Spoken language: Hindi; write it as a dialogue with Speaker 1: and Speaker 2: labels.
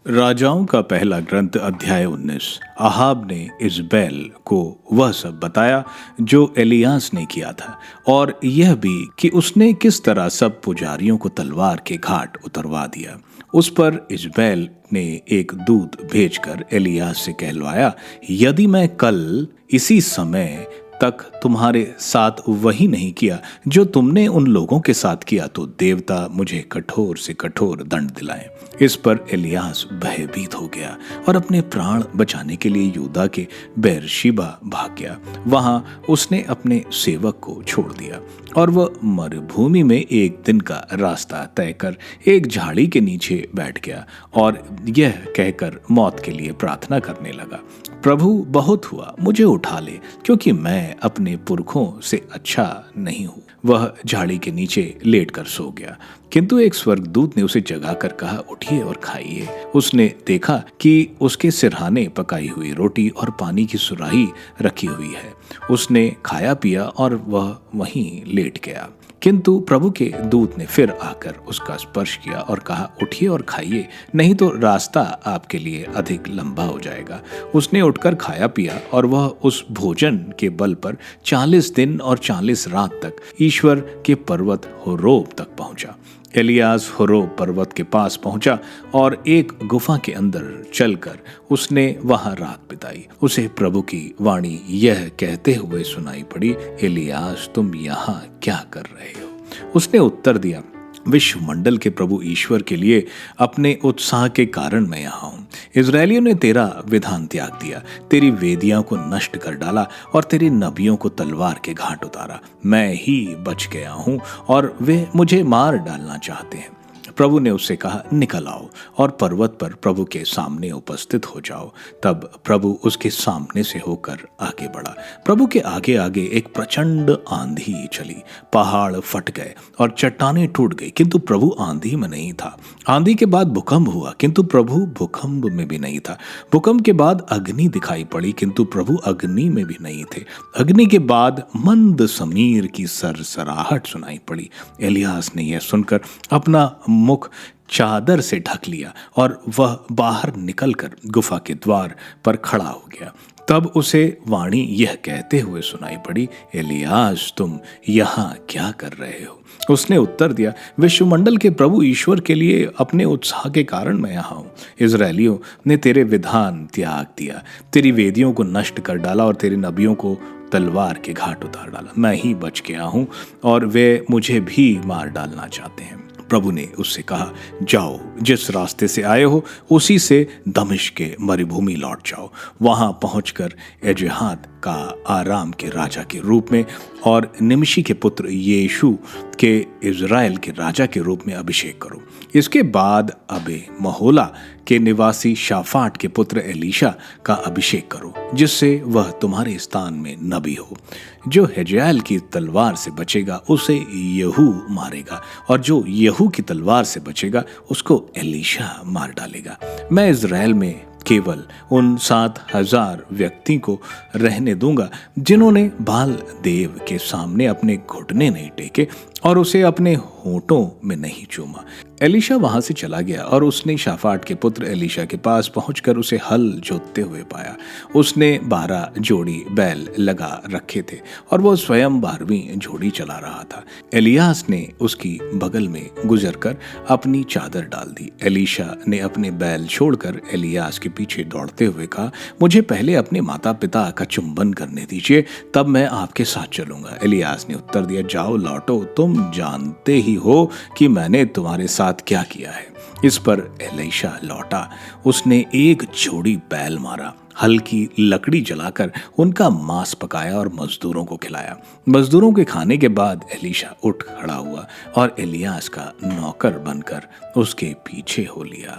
Speaker 1: राजाओं का पहला ग्रंथ अध्याय 19। अहाब ने इजबेल को वह सब बताया जो एलियास ने किया था, और यह भी कि उसने किस तरह सब पुजारियों को तलवार के घाट उतरवा दिया। उस पर इजबेल ने एक दूत भेजकर एलियास से कहलवाया, यदि मैं कल इसी समय तक तुम्हारे साथ वही नहीं किया जो तुमने उन लोगों के साथ किया, तो देवता मुझे कठोर से कठोर दंड दिलाए। इस पर एलियास भयभीत हो गया और अपने प्राण बचाने के लिए यूदा के बेरशिबा भाग गया। वहां उसने अपने सेवक को छोड़ दिया और वह मरुभूमि में एक दिन का रास्ता तय कर एक झाड़ी के नीचे बैठ गया और यह कहकर मौत के लिए प्रार्थना करने लगा, प्रभु बहुत हुआ, मुझे उठा ले, क्योंकि मैं अपने पुरखों से अच्छा नहीं हूं। वह झाड़ी के नीचे लेट कर सो गया, किंतु एक स्वर्गदूत ने उसे जगाकर कहा, उठिए और खाइए। उसने देखा कि उसके सिरहाने पकाई हुई रोटी और पानी की सुराही रखी हुई है। उसने खाया पिया और वह वहीं लेट गया। किंतु प्रभु के दूत ने फिर आकर उसका स्पर्श किया और कहा, उठिए और खाइए, नहीं तो रास्ता आपके लिए अधिक लंबा हो जाएगा। उसने उठकर खाया पिया और वह उस भोजन के बल पर 40 दिन और 40 रात तक ईश्वर के पर्वत होरेब तक पहुंचा। एलियास होरेब पर्वत के पास पहुंचा और एक गुफा के अंदर चलकर उसने वहां रात बिताई। उसे प्रभु की वाणी यह कहते हुए सुनाई पड़ी, एलियास तुम यहाँ क्या कर रहे हो? उसने उत्तर दिया, विश्वमंडल के प्रभु ईश्वर के लिए अपने उत्साह के कारण मैं यहाँ हूँ। इजरायलियों ने तेरा विधान त्याग दिया, तेरी वेदियां को नष्ट कर डाला और तेरे नबियों को तलवार के घाट उतारा। मैं ही बच गया हूँ और वे मुझे मार डालना चाहते हैं। प्रभु ने उससे कहा, निकल आओ और पर्वत पर प्रभु के सामने उपस्थित हो जाओ। तब प्रभु उसके सामने से होकर आगे बढ़ा। प्रभु के आगे आगे एक प्रचंड आंधी चली, पहाड़ फट गए और चट्टानें टूट गई, किंतु प्रभु आंधी में नहीं था। आंधी के बाद भूकंप हुआ, किंतु प्रभु भूकंप में भी नहीं था। भूकंप के बाद अग्नि दिखाई पड़ी, किंतु प्रभु अग्नि में भी नहीं थे। अग्नि के बाद मंद समीर की सरसराहट सुनाई पड़ी। एलियास ने यह सुनकर अपना मुख चादर से ढक लिया और वह बाहर निकलकर गुफा के द्वार पर खड़ा हो गया। तब उसे वाणी यह कहते हुए सुनाई पड़ी, एलियास तुम यहाँ क्या कर रहे हो? उसने उत्तर दिया, विश्वमंडल के प्रभु ईश्वर के लिए अपने उत्साह के कारण मैं यहाँ हूँ। इजरायलियों ने तेरे विधान त्याग दिया, तेरी वेदियों को नष्ट कर डाला और तेरे नबियों को तलवार के घाट उतार डाला। मैं ही बच गया हूँ और वे मुझे भी मार डालना चाहते हैं। प्रभु ने उससे कहा, जाओ, जिस रास्ते से आए हो उसी से दमिश्क के मरुभूमि लौट जाओ। वहां पहुंचकर एजहाद का आराम के राजा के रूप में और निमशी के पुत्र यीशु के इज़राइल के राजा के रूप में अभिषेक करो। इसके बाद अबे महोला के निवासी शाफाट के पुत्र एलीशा का अभिषेक करो, जिससे वह तुम्हारे स्थान में नबी हो। जो हजाएल की तलवार से बचेगा उसे यहू मारेगा, और जो यहू की तलवार से बचेगा उसको एलीशा मार डालेगा। मैं इज़राइल में केवल उन 7,000 व्यक्ति को रहने दूंगा जिन्होंने बाल देव के सामने अपने घुटने नहीं टेके और उसे अपने होठों में नहीं चूमा। एलीशा वहां से चला गया और उसने शाफाट के पुत्र एलीशा के पास पहुंचकर उसे हल जोतते हुए पाया। उसने 12 जोड़ी बैल लगा रखे थे और वो स्वयं 12वीं जोड़ी चला रहा था। एलियास ने उसकी बगल में गुजरकर अपनी चादर डाल दी। एलीशा ने अपने बैल छोड़कर एलियास के पीछे दौड़ते हुए कहा, मुझे पहले अपने माता पिता का चुंबन करने दीजिए, तब मैं आपके साथ चलूंगा। एलियास ने उत्तर दिया, जाओ, लौटो, तुम जानते ही हो कि मैंने तुम्हारे साथ क्या किया है। इस पर एलीशा लौटा। उसने एक जोड़ी बैल मारा, हल्की लकड़ी जलाकर उनका मांस पकाया और मजदूरों को खिलाया। मजदूरों के खाने के बाद एलीशा उठ खड़ा हुआ और एलियास का नौकर बनकर उसके पीछे हो लिया।